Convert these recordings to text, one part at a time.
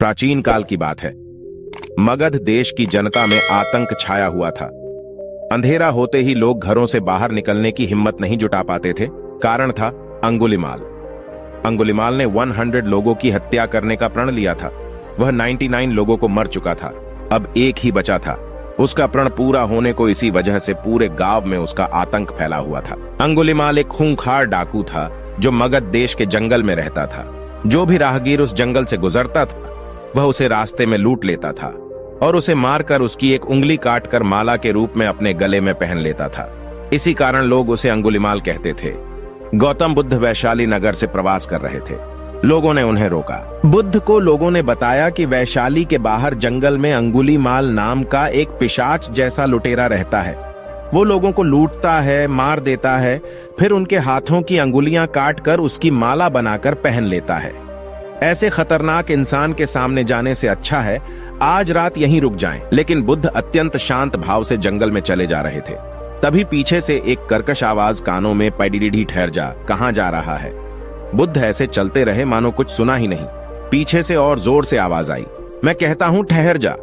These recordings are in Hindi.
प्राचीन काल की बात है। मगध देश की जनता में आतंक छाया हुआ था। अंधेरा होते ही लोग घरों से बाहर निकलने की हिम्मत नहीं जुटा पाते थे। कारण था अंगुलिमाल। अंगुलिमाल ने 100 लोगों की हत्या करने का प्रण लिया था। वह 99 लोगों को मर चुका था, अब एक ही बचा था। उसका प्रण पूरा होने को इसी वजह से पूरे गांव में उसका आतंक फैला हुआ था। अंगुलिमाल एक खूंखार डाकू था जो मगध देश के जंगल में रहता था। जो भी राहगीर उस जंगल से गुजरता था वह उसे रास्ते में लूट लेता था और उसे मारकर उसकी एक उंगली काटकर माला के रूप में अपने गले में पहन लेता था। इसी कारण लोग उसे अंगुलिमाल कहते थे। गौतम बुद्ध वैशाली नगर से प्रवास कर रहे थे। लोगों ने उन्हें रोका। बुद्ध को लोगों ने बताया कि वैशाली के बाहर जंगल में अंगुलिमाल नाम का एक पिशाच जैसा लुटेरा रहता है। वो लोगों को लूटता है, मार देता है, फिर उनके हाथों की अंगुलियां काटकर उसकी माला बनाकर पहन लेता है। ऐसे खतरनाक इंसान के सामने जाने से अच्छा है आज रात यहीं रुक जाएं। लेकिन बुद्ध अत्यंत शांत भाव से जंगल में चले जा रहे थे। तभी पीछे से एक कर्कश आवाज कानों में, पैडिडी ठहर जा, कहां जा रहा है। बुद्ध ऐसे चलते रहे मानो कुछ सुना ही नहीं। पीछे से और जोर से आवाज आई, मैं कहता हूं ठहर जा।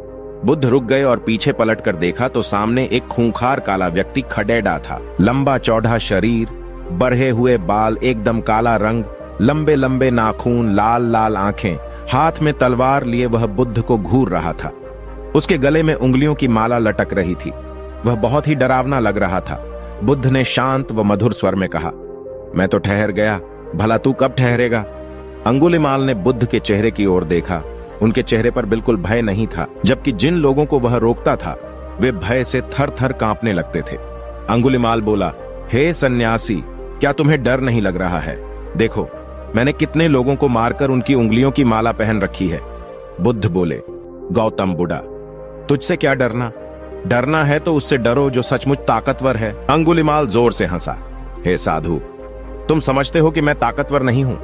बुद्ध रुक गए और पीछे पलटकर देखा तो सामने एक खूंखार काला व्यक्ति खडेड़ा था। लंबा चौड़ा शरीर, बढ़े हुए बाल, एकदम काला रंग, लंबे लंबे नाखून, लाल लाल आंखें, हाथ में तलवार लिए वह बुद्ध को घूर रहा था। उसके गले में उंगलियों की माला लटक रही थी। वह बहुत ही डरावना लग रहा था। बुद्ध ने शांत व मधुर स्वर में कहा, मैं तो ठहर गया, भला तू कब ठहरेगा। अंगुलिमाल ने बुद्ध के चेहरे की ओर देखा। उनके चेहरे पर बिल्कुल भय नहीं था, जबकि जिन लोगों को वह रोकता था वे भय से थर थर कांपने लगते थे। अंगुलिमाल बोला, हे सन्यासी, क्या तुम्हें डर नहीं लग रहा है? देखो, मैंने कितने लोगों को मारकर उनकी उंगलियों की माला पहन रखी है। बुद्ध बोले, गौतम बुढ़ा, तुझसे क्या डरना? डरना है तो उससे डरो जो सचमुच ताकतवर है। अंगुलिमाल जोर से हंसा, हे साधु, तुम समझते हो कि मैं ताकतवर नहीं हूं?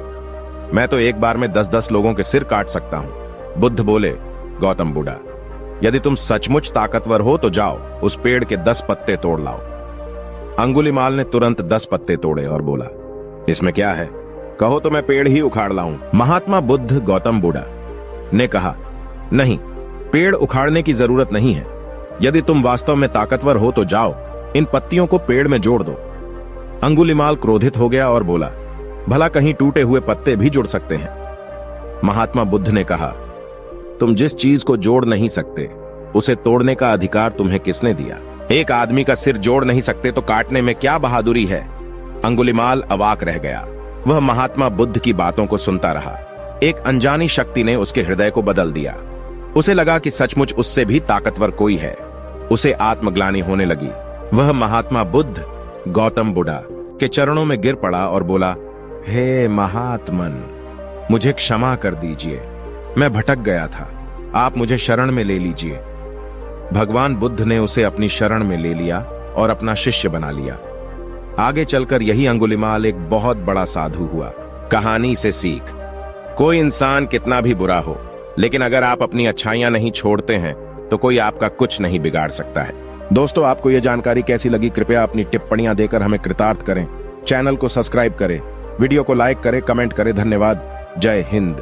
मैं तो एक बार में 10-10 लोगों के सिर काट सकता हूं। बुद्ध बोले, गौतम बुढ़ा, यदि तुम सचमुच ताकतवर हो तो जाओ, उस पेड़ के 10 पत्ते तोड़ लाओ। अंगुलिमाल ने तुरंत 10 पत्ते तोड़े और बोला, इसमें क्या है, कहो तो मैं पेड़ ही उखाड़ लाऊं। महात्मा बुद्ध गौतम बुढ़ा ने कहा, नहीं, पेड़ उखाड़ने की जरूरत नहीं है। यदि तुम वास्तव में ताकतवर हो तो जाओ, इन पत्तियों को पेड़ में जोड़ दो। अंगुलिमाल क्रोधित हो गया और बोला, भला कहीं टूटे हुए पत्ते भी जुड़ सकते हैं? महात्मा बुद्ध ने कहा, तुम जिस चीज को जोड़ नहीं सकते उसे तोड़ने का अधिकार तुम्हें किसने दिया? एक आदमी का सिर जोड़ नहीं सकते तो काटने में क्या बहादुरी है? अंगुलिमाल अवाक रह गया। वह महात्मा बुद्ध की बातों को सुनता रहा। एक अनजानी शक्ति ने उसके हृदय को बदल दिया। उसे लगा कि सचमुच उससे भी ताकतवर कोई है। उसे आत्मग्लानि होने लगी। वह महात्मा बुद्ध गौतम बुढ़ा के चरणों में गिर पड़ा और बोला, हे महात्मन, मुझे क्षमा कर दीजिए, मैं भटक गया था, आप मुझे शरण में ले लीजिए। भगवान बुद्ध ने उसे अपनी शरण में ले लिया और अपना शिष्य बना लिया। आगे चलकर यही अंगुलिमाल एक बहुत बड़ा साधु हुआ। कहानी से सीख, कोई इंसान कितना भी बुरा हो, लेकिन अगर आप अपनी अच्छाइयां नहीं छोड़ते हैं तो कोई आपका कुछ नहीं बिगाड़ सकता है। दोस्तों, आपको यह जानकारी कैसी लगी कृपया अपनी टिप्पणियां देकर हमें कृतार्थ करें। चैनल को सब्सक्राइब करें, वीडियो को लाइक करें, कमेंट करें। धन्यवाद। जय हिंद।